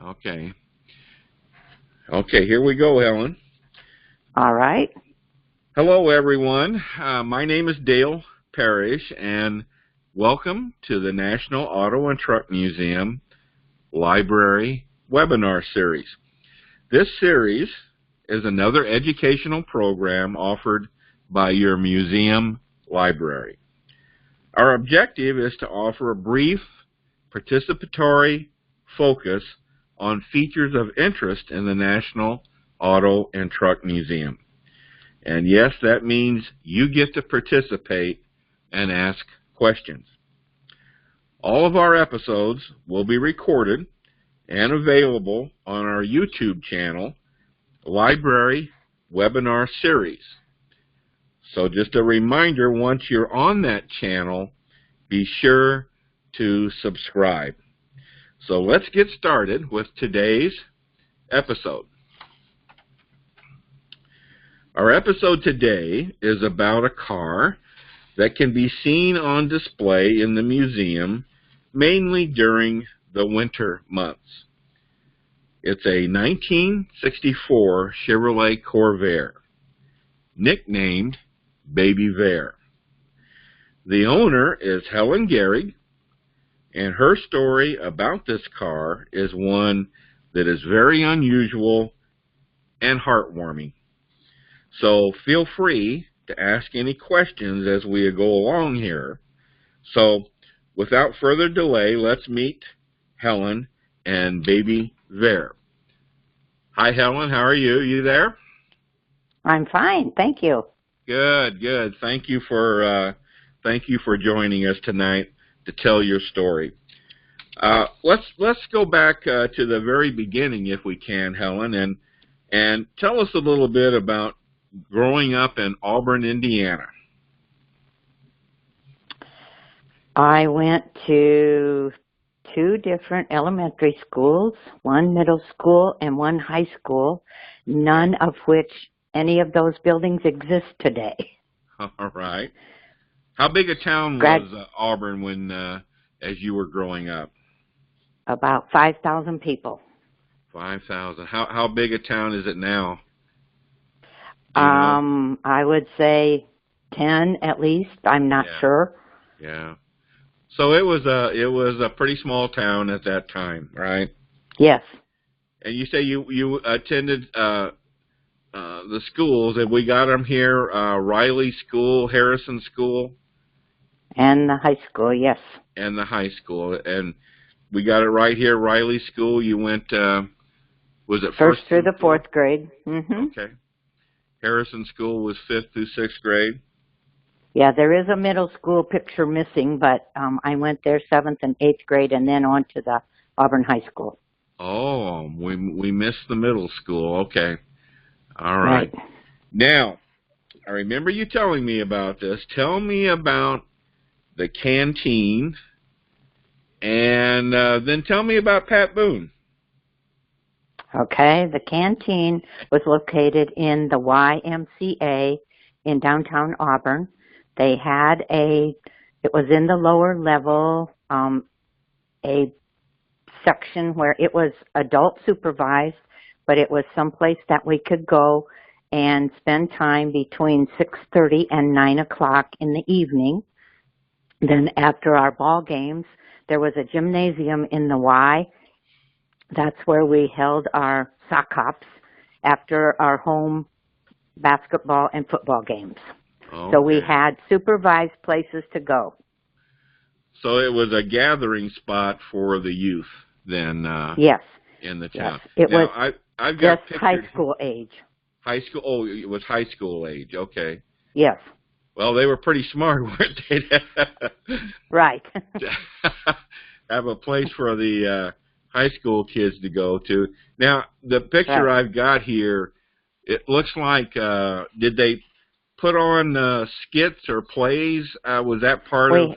Okay. Okay, here we go, Helen. All right. Hello, everyone. My name is Dale Parrish, and welcome to the National Auto and Truck Museum Library webinar series. This series is another educational program offered by your museum library. Our objective is to offer a brief, participatory focus on features of interest in the National Auto and Truck Museum. And yes, that means you get to participate and ask questions. All of our episodes will be recorded and available on our YouTube channel, Library Webinar Series. So just a reminder, once you're on that channel, be sure to subscribe. So let's get started with today's episode. Our episode today is about a car that can be seen on display in the museum mainly during the winter months. It's a 1964 Chevrolet Corvair, nicknamed Baby Vair. The owner is Helen Gehrig, and her story about this car is one that is very unusual and heartwarming. So feel free to ask any questions as we go along here. So without further delay, let's meet Helen and Baby Vair. Hi, Helen. How are you? You there? I'm fine. Thank you. Good, good. Thank you for joining us tonight to tell your story. Let's go back to the very beginning, if we can, Helen, and tell us a little bit about growing up in Auburn, Indiana. I went to 2 different elementary schools, 1 middle school and 1 high school, none of which any of those buildings exist today. All right. How big a town was Auburn when, as you were growing up? About 5,000 people. 5,000. How big a town is it now? I would say 10 at least. I'm not sure. Yeah. So it was a pretty small town at that time, right? Yes. And you say you attended the schools, and we got them here, Riley School, Harrison School. And the high school, yes. And the high school. And we got it right here, Riley School. You went, was it first through the 4th grade? Mm-hmm. Okay. Harrison School was 5th through 6th grade? Yeah, there is a middle school picture missing, but I went there 7th and 8th grade and then on to the Auburn High School. Oh, we missed the middle school. Okay. All right. Now, I remember you telling me about this. Tell me about the canteen, and then tell me about Pat Boone. Okay, the canteen was located in the YMCA in downtown Auburn. They had it was in the lower level, a section where it was adult supervised, but it was someplace that we could go and spend time between 6:30 and 9 o'clock in the evening. Then after our ball games, there was a gymnasium in the Y. That's where we held our sock hops after our home basketball and football games. Okay. So we had supervised places to go. So it was a gathering spot for the youth then? Yes. In the town. Yes. It now, was I've got just high school age. High school? Oh, it was high school age. Okay. Yes. Well, they were pretty smart, weren't they? Right. Have a place for the high school kids to go to. Now, the picture I've got here, it looks like, did they put on skits or plays? Was that part of?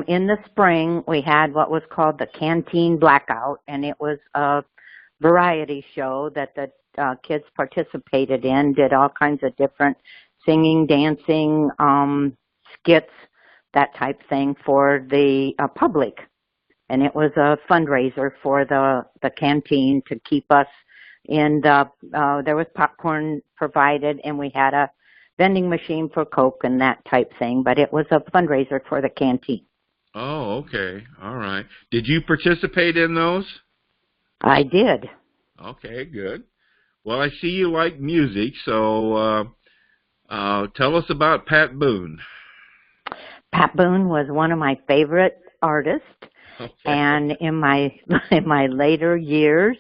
In the spring, we had what was called the Canteen Blackout, and it was a variety show that the kids participated in, did all kinds of different singing, dancing, skits, that type thing for the public. and it was a fundraiser for the canteen to keep us in the. There was popcorn provided, and we had a vending machine for Coke and that type thing. But it was a fundraiser for the canteen. Oh, okay. All right. Did you participate in those? I did. Okay, good. Well, I see you like music, so tell us about Pat Boone. Pat Boone was one of my favorite artists, Okay. and in my later years,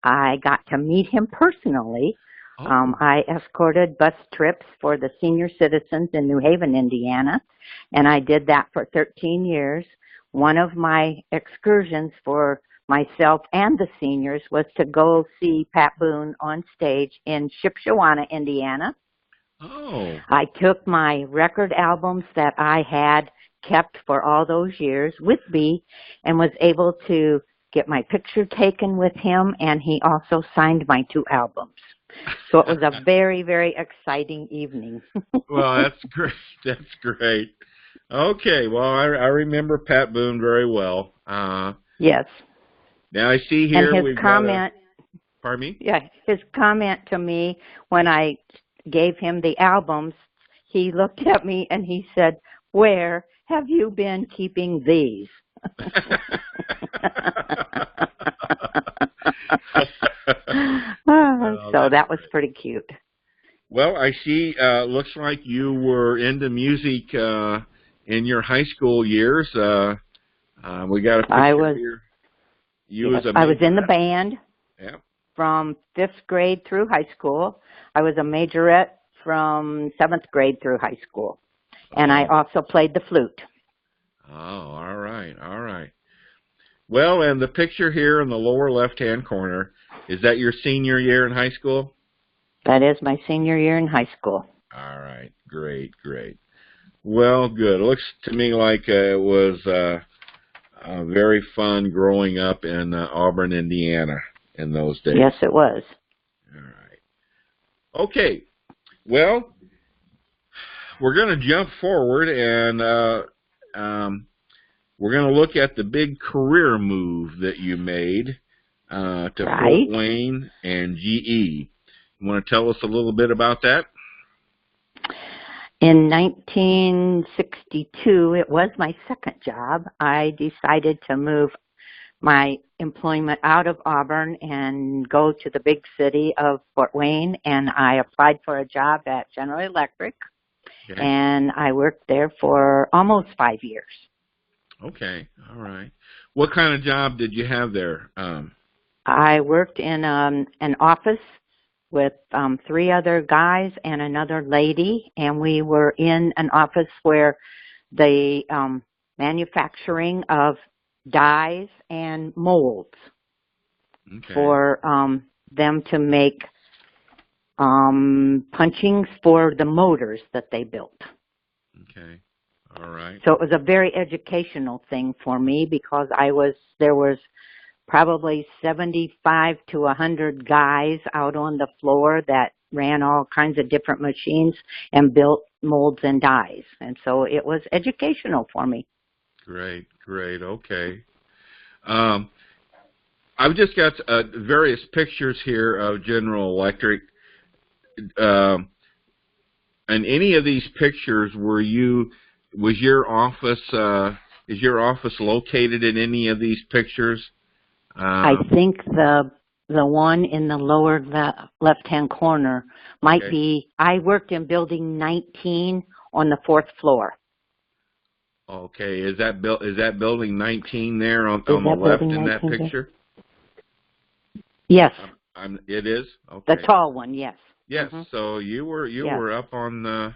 I got to meet him personally. Oh. I escorted bus trips for the senior citizens in New Haven, Indiana, and I did that for 13 years. One of my excursions for myself and the seniors was to go see Pat Boone on stage in Shipshewana, Indiana. Oh. I took my record albums that I had kept for all those years with me and was able to get my picture taken with him, and he also signed my 2 albums. So it was a very, very exciting evening. Well, that's great. That's great. Okay, well, I remember Pat Boone very well. Yes. Now I see here and we've his comment, pardon me? Yeah, his comment to me when I gave him the albums, he looked at me and he said, "Where have you been keeping these?" So that was pretty cute. Well, I see. Looks like you were into music in your high school years. We got a picture here. I was in the band yeah. from 5th grade through high school. I was a majorette from 7th grade through high school, and I also played the flute. Oh, all right, all right. Well, and the picture here in the lower left-hand corner, is that your senior year in high school? That is my senior year in high school. All right, great, great. Well, good. It looks to me like it was very fun growing up in Auburn, Indiana in those days. Yes, it was. All right. Okay. Well, we're going to jump forward and we're going to look at the big career move that you made to Fort Wayne and GE. You want to tell us a little bit about that? In 1962, it was my second job. I decided to move my employment out of Auburn and go to the big city of Fort Wayne, and I applied for a job at General Electric, and I worked there for almost 5 years. Okay, all right. What kind of job did you have there? I worked in an office with 3 other guys and another lady, and we were in an office where the manufacturing of dyes and molds for them to make punchings for the motors that they built. Okay, all right. So it was a very educational thing for me because there was probably 75 to 100 guys out on the floor that ran all kinds of different machines and built molds and dyes. And so it was educational for me. Great, great. Okay. I've just got various pictures here of General Electric. And any of these pictures, is your office located in any of these pictures? I think the one in the lower left-hand corner might be. I worked in building 19 on the 4th floor. Okay, is that building 19 there on the left in that picture? Yes. It is? Okay. The tall one, yes. Yes. So you were up on the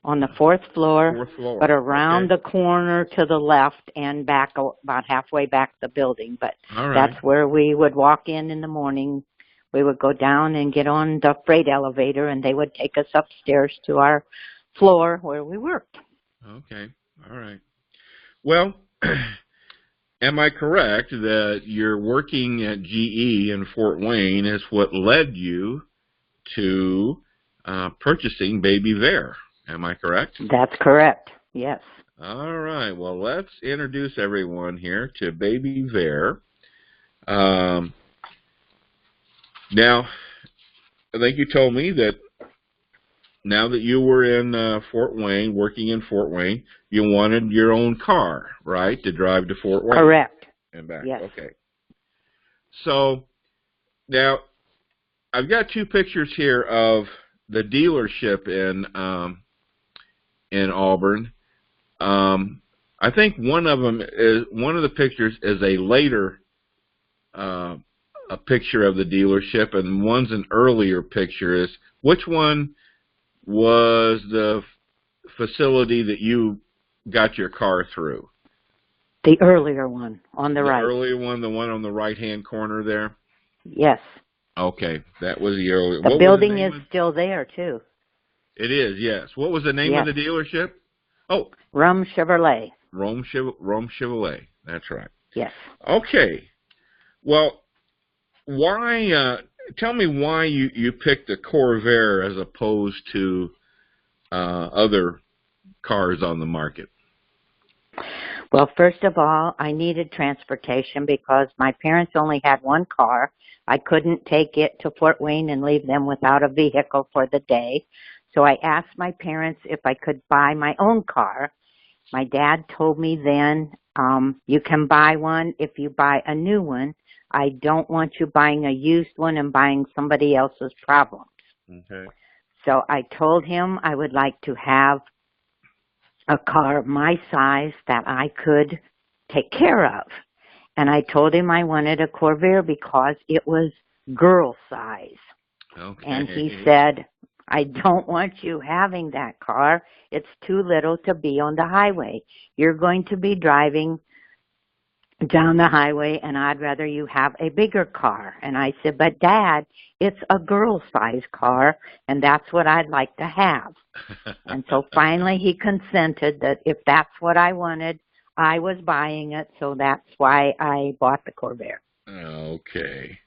4th floor. 4th floor. But around the corner to the left and back about halfway back the building. But that's where we would walk in the morning. We would go down and get on the freight elevator, and they would take us upstairs to our floor where we worked. Okay. All right. Well, am I correct that you're working at GE in Fort Wayne is what led you to purchasing baby Vair? Am I correct? That's correct, yes. All right. Well, let's introduce everyone here to Baby Vair. Um, now, I think you told me that now that you were in Fort Wayne, working in Fort Wayne, you wanted your own car, right, to drive to Fort Wayne Correct. and back. Yes. Okay. So now I've got two pictures here of the dealership in Auburn. I think one of the pictures is a later a picture of the dealership, and one's an earlier picture. Is which one was the facility that you got your car through? The earlier one on the right. The earlier one, the one on the right-hand corner there? Yes. Okay, that was the earlier. The building is still there, too. It is, yes. What was the name of the dealership? Oh. Rum Chevrolet. Rome Chevrolet. That's right. Yes. Okay. Well, why? Tell me why you picked a Corvair as opposed to other cars on the market. Well, first of all, I needed transportation because my parents only had one car. I couldn't take it to Fort Wayne and leave them without a vehicle for the day. So I asked my parents if I could buy my own car. My dad told me then, you can buy one if you buy a new one. I don't want you buying a used one and buying somebody else's problems. Okay. So I told him I would like to have a car my size that I could take care of. And I told him I wanted a Corvair because it was girl size. Okay. And he said, I don't want you having that car. It's too little to be on the highway. You're going to be driving down the highway, and I'd rather you have a bigger car. And I said, but Dad, it's a girl size car, and that's what I'd like to have. And so finally he consented that if that's what I wanted, I was buying it, so that's why I bought the Corvair. Okay.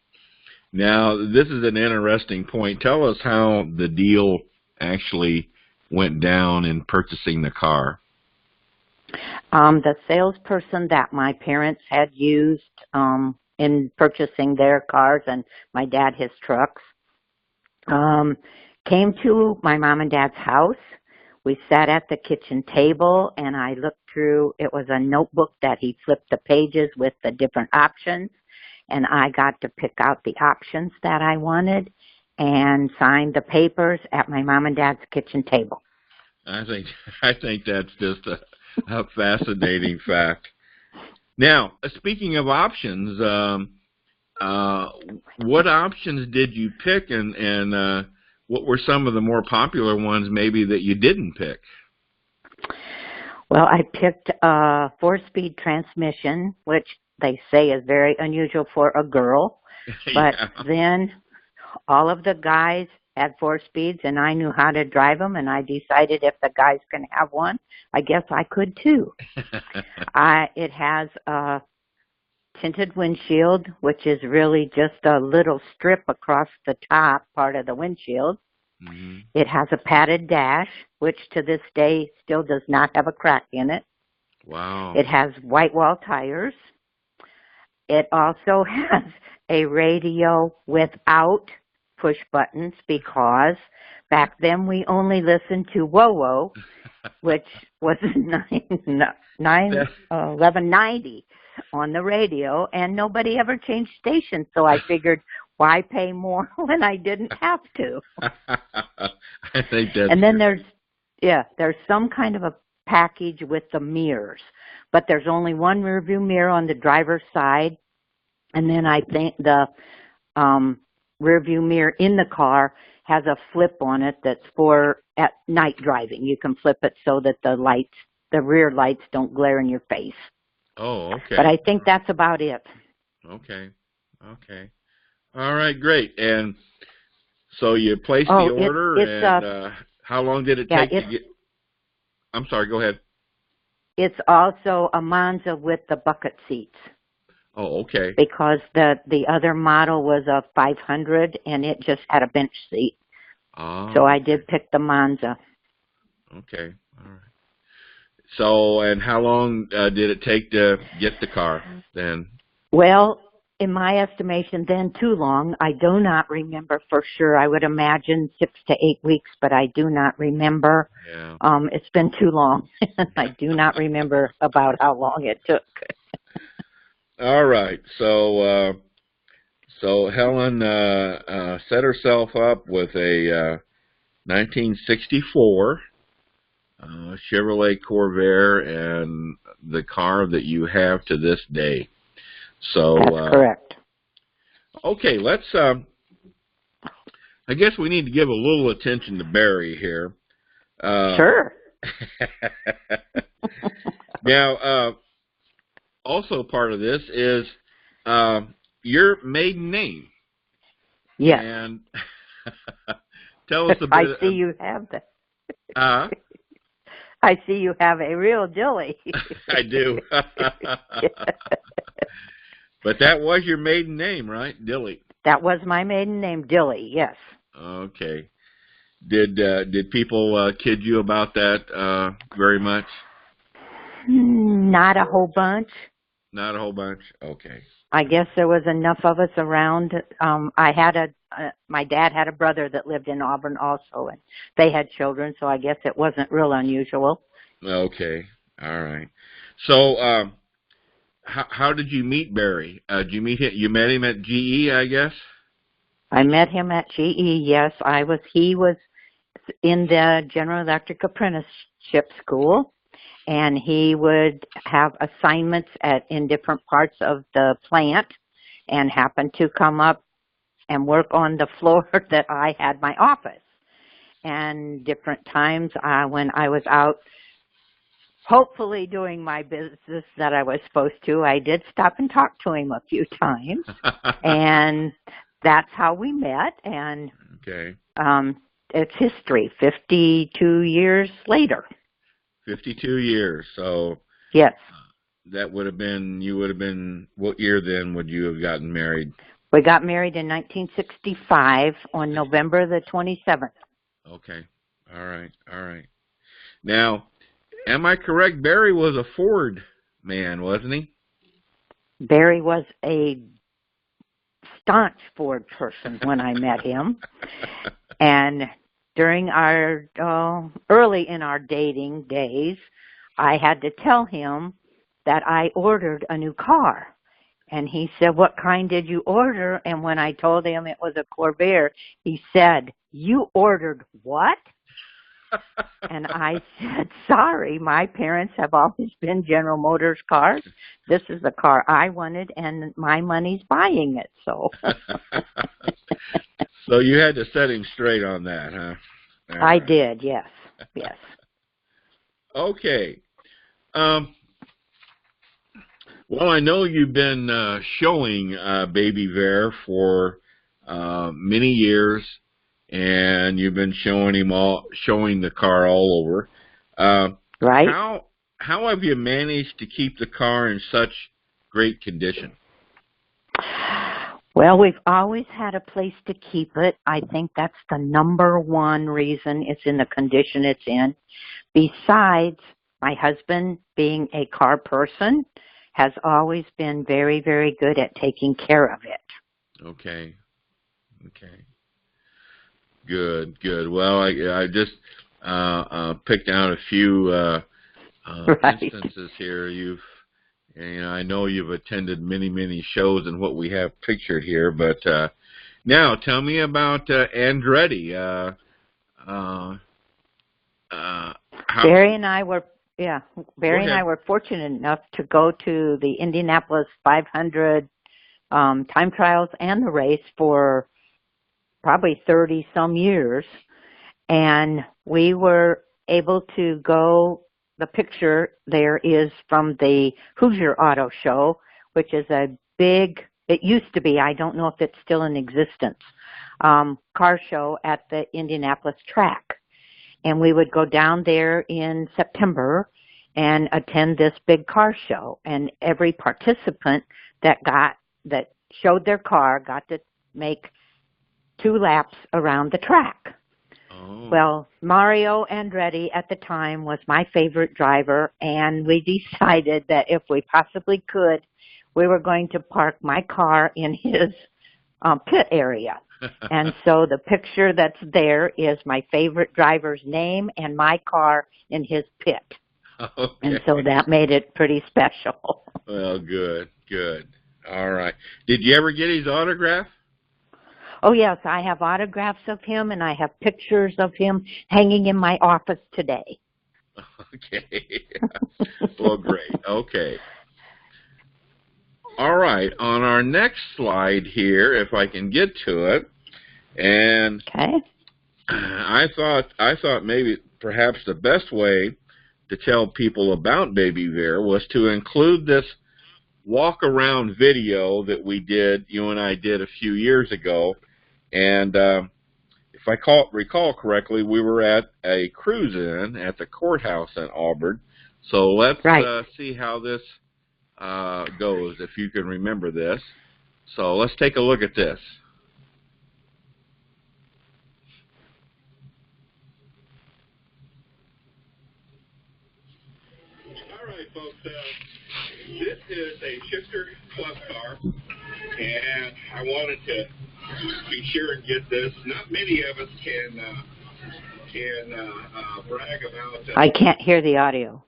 Now, this is an interesting point. Tell us how the deal actually went down in purchasing the car. The salesperson that my parents had used in purchasing their cars and my dad his trucks came to my mom and dad's house. We sat at the kitchen table, and I looked through. It was a notebook that he flipped the pages with the different options, and I got to pick out the options that I wanted and sign the papers at my mom and dad's kitchen table. I think that's just a fascinating fact. Now, speaking of options, what options did you pick, and what were some of the more popular ones maybe that you didn't pick? Well, I picked a 4-speed transmission, which they say is very unusual for a girl. But then all of the guys had 4 speeds, and I knew how to drive them, and I decided if the guys can have one, I guess I could too. It has a tinted windshield, which is really just a little strip across the top part of the windshield. Mm-hmm. It has a padded dash, which to this day still does not have a crack in it. Wow. It has white wall tires. It also has a radio without push buttons because back then we only listened to WoWo, which was 1190 on the radio, and nobody ever changed stations. So I figured, why pay more when I didn't have to? I think that's and then there's some kind of a package with the mirrors, but there's only one rear view mirror on the driver's side, and then I think the rear view mirror in the car has a flip on it that's for at night driving. You can flip it so that the rear lights don't glare in your face. Oh, okay. But I think that's about it. Okay. All right, great. And so you placed the order, and how long did it take to get? I'm sorry, go ahead. It's also a Monza with the bucket seats. Oh, okay. Because the other model was a 500, and it just had a bench seat. Oh, so I did pick the Monza. Okay, all right. So, and how long did it take to get the car then? Well, in my estimation, then too long. I do not remember for sure. I would imagine 6 to 8 weeks, but I do not remember. Yeah. It's been too long. I do not remember about how long it took. All right. So Helen set herself up with a 1964 Chevrolet Corvair and the car that you have to this day. So That's correct. okay, let's. I guess we need to give a little attention to Barry here. Sure. Now, also part of this is your maiden name. Yes. And tell us a bit. I see you have that. I see you have a real dilly. I do. But that was your maiden name, right? Dilly. That was my maiden name, Dilly, yes. Okay. Did people kid you about that very much? Not a whole bunch. Not a whole bunch? Okay. I guess there was enough of us around. I had my dad had a brother that lived in Auburn also, and they had children, so I guess it wasn't real unusual. Okay. All right. So, how did you meet Barry? Did you meet him? You met him at GE, I guess? I met him at GE, yes. He was in the General Electric apprenticeship school, and he would have assignments in different parts of the plant and happened to come up and work on the floor that I had my office. And different times when I was out, hopefully doing my business that I was supposed to, I did stop and talk to him a few times. And that's how we met. And okay. It's history, 52 years later. 52 years. So yes. That would have been, you would have been, what year then would you have gotten married? We got married in 1965 on November the 27th. Okay. All right. All right. Now, am I correct? Barry was a Ford man, wasn't he? Barry was a staunch Ford person when I met him. And during our early in our dating days, I had to tell him that I ordered a new car. And he said, "What kind did you order?" And when I told him it was a Corvair, he said, "You ordered what?" And I said, "Sorry, my parents have always been General Motors cars. This is the car I wanted, and my money's buying it." So, so you had to set him straight on that, huh? All I right. did, yes, yes. Okay. Well, I know you've been showing Baby Vair for many years, and you've been showing the car all over. Right. How have you managed to keep the car in such great condition? Well, we've always had a place to keep it. I think that's the number one reason it's in the condition it's in. Besides, my husband, being a car person, has always been very, very good at taking care of it. Okay. Okay. Good, good. Well, I just picked out a few Right. instances here. I know you've attended many, many shows and what we have pictured here, but now tell me about Andretti. Barry and I were fortunate enough to go to the Indianapolis 500 time trials and the race for probably 30 some years, and we were able to go. The picture there is from the Hoosier Auto Show, which is it used to be, I don't know if it's still in existence, car show at the Indianapolis track. And we would go down there in September and attend this big car show. And every participant that showed their car got to make 2 laps around the track. Oh. Well, Mario Andretti at the time was my favorite driver, and we decided that if we possibly could, we were going to park my car in his pit area. And so the picture that's there is my favorite driver's name and my car in his pit. Okay. And so that made it pretty special. Well, good, good. All right. Did you ever get his autograph? Oh, yes, I have autographs of him, and I have pictures of him hanging in my office today. Okay. Well, great. Okay. All right. On our next slide here, if I can get to it, and Okay. I thought maybe perhaps the best way to tell people about Baby Vair was to include this walk around video that you and I did a few years ago. And if I recall correctly, we were at a cruise-in at the courthouse in Auburn. So let's see how this goes, if you can remember this. So let's take a look at this. All right, folks. This is a shifter club car, and I wanted to be sure and get this. Not many of us can brag about. I can't hear the audio.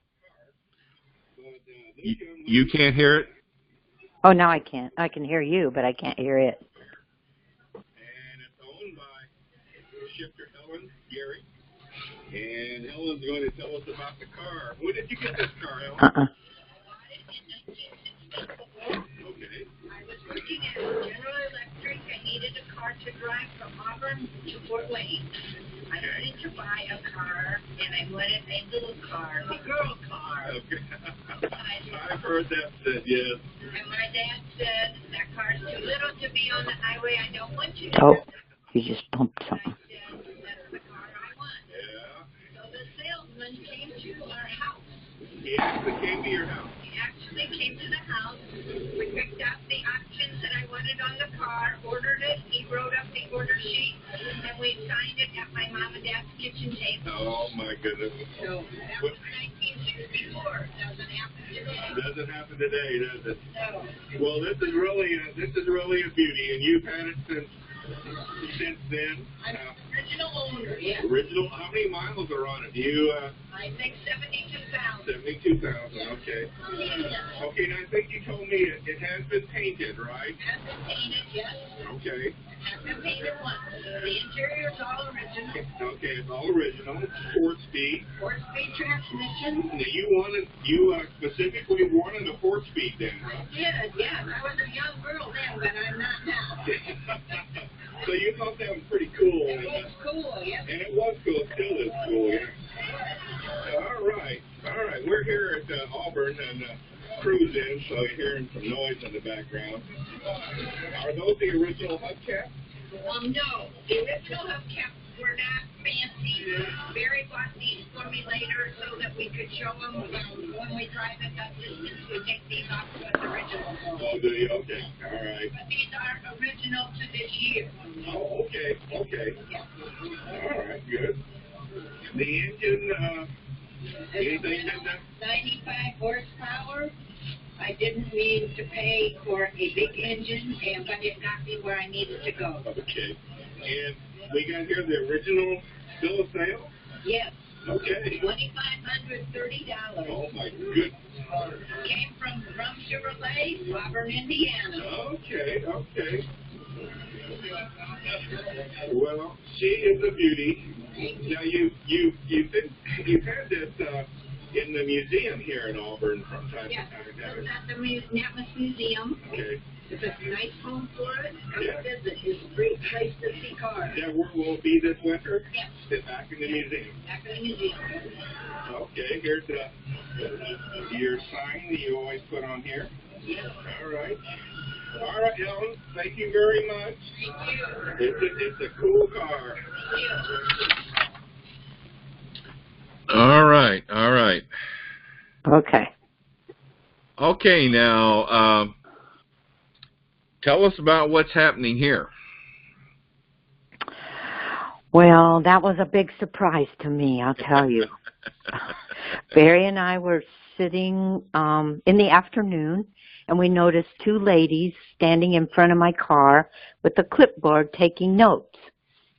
You can't hear it? Oh, now I can't. I can hear you, but I can't hear it. And it's owned by shifter Helen Gary. And Helen's going to tell us about the car. When did you get this car, Helen? Okay. I was working at General Electric. I needed a car to drive from Auburn to Fort Wayne. I wanted to buy a car, and I wanted a little car, a girl car. Okay. I've heard that said, yes. And my dad said, that car's too little to be on the highway. I don't want you to. Oh, you just bumped something. I said, that's the car I want. Yeah. So the salesman came to our house. He actually came to your house. He actually came to the house. We picked out the options that I wanted on the car, ordered it. He wrote up the order sheet, and we signed it at my mom and dad's kitchen table. Oh, my goodness. So that was 1964. Doesn't happen today. Doesn't happen today, does it? No. Well, this is really a beauty, and you've had it since then. I'm original owner, yeah. Original. How many miles are on it? You I think 72,000. 72,000. Okay. Okay. Now I think you told me it has been painted, right? Has been painted, yes. Okay. Has been painted once. The interior is all original. Okay, it's all original. 4-speed. 4-speed transmission. Now you specifically wanted a 4-speed then, right? I did, yes. I was a young girl then, but I'm not now. So you thought that was pretty cool. It was cool, yes. And it was cool. It still is cool, yeah. All right. We're here at Auburn and cruise-in, so you're hearing some noise in the background. Are those the original hubcaps? No. The original hubcaps were not fancy. Barry bought these for me later so that we could show them when we drive at that distance. We take these off with original. Oh, do you? Okay. All right. But these are original to this year. Oh, okay. Yeah. All right, good. The engine, anything in that? 95 horsepower. I didn't mean to pay for a big engine, but it got me where I needed to go. Okay. And we got here the original bill of sale? Yes. Okay. $2,530. Oh, my goodness. Came from Chevrolet, Auburn, Indiana. Okay. Well, she is a beauty. Now you've had this in the museum here in Auburn from time to time. It's at the Natmas Museum. Okay. It's a nice home for it. Come Yeah. visit. It's a great place to see cars. That will be this winter? Yes. Sit back in the museum. Back in the museum. Okay, here's your sign that you always put on here. Yes. All right, Ellen. Thank you very much. Thank you. It's a cool car. Thank you. All right. Okay. Okay, now tell us about what's happening here. Well, that was a big surprise to me, I'll tell you. Barry and I were sitting in the afternoon, and we noticed two ladies standing in front of my car with a clipboard taking notes.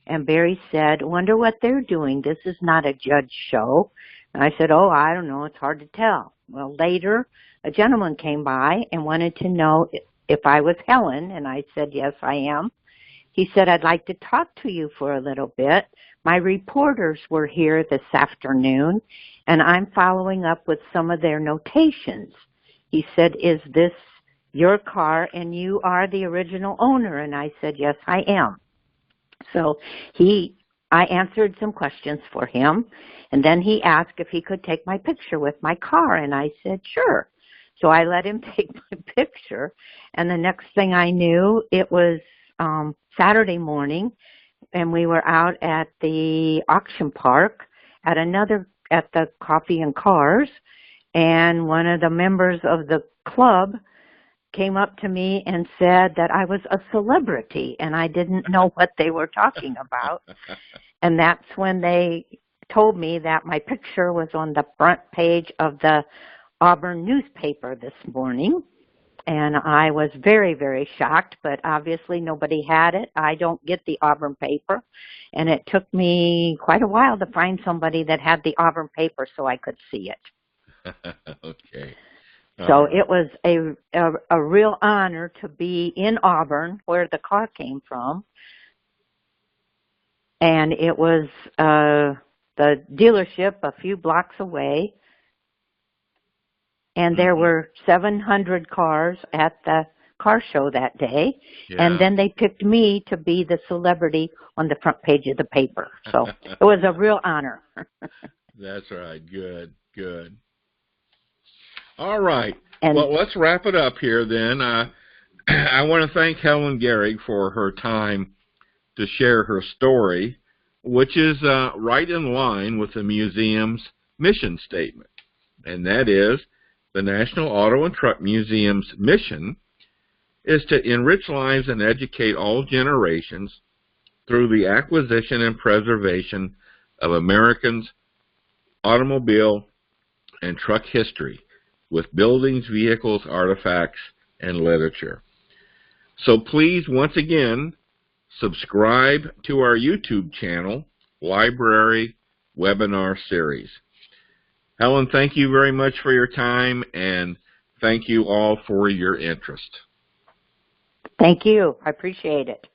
And Barry said, "Wonder what they're doing. This is not a judge show." And I said, "Oh, I don't know. It's hard to tell." Well, later, a gentleman came by and wanted to know if I was Helen, and I said, "Yes, I am." He said, "I'd like to talk to you for a little bit. My reporters were here this afternoon, and I'm following up with some of their notations." He said, "Is this your car and you are the original owner?" And I said, "Yes, I am." So I answered some questions for him, and then he asked if he could take my picture with my car, and I said, "Sure." So I let him take my picture, and the next thing I knew, it was Saturday morning, and we were out at the auction park at the Coffee and Cars, and one of the members of the club came up to me and said that I was a celebrity, and I didn't know what they were talking about. And that's when they told me that my picture was on the front page of the Auburn newspaper this morning. And I was very, very shocked, but obviously nobody had it. I don't get the Auburn paper, and it took me quite a while to find somebody that had the Auburn paper so I could see it. Okay. So it was a real honor to be in Auburn, where the car came from. And it was the dealership a few blocks away. And there were 700 cars at the car show that day. Yeah. And then they picked me to be the celebrity on the front page of the paper. So it was a real honor. That's right. Good, good. All right. Well, let's wrap it up here then. I want to thank Helen Gehrig for her time to share her story, which is right in line with the museum's mission statement. And that is, the National Auto and Truck Museum's mission is to enrich lives and educate all generations through the acquisition and preservation of Americans' automobile and truck history, with buildings, vehicles, artifacts, and literature. So please, once again, subscribe to our YouTube channel, Library Webinar Series. Helen, thank you very much for your time, and thank you all for your interest. Thank you. I appreciate it.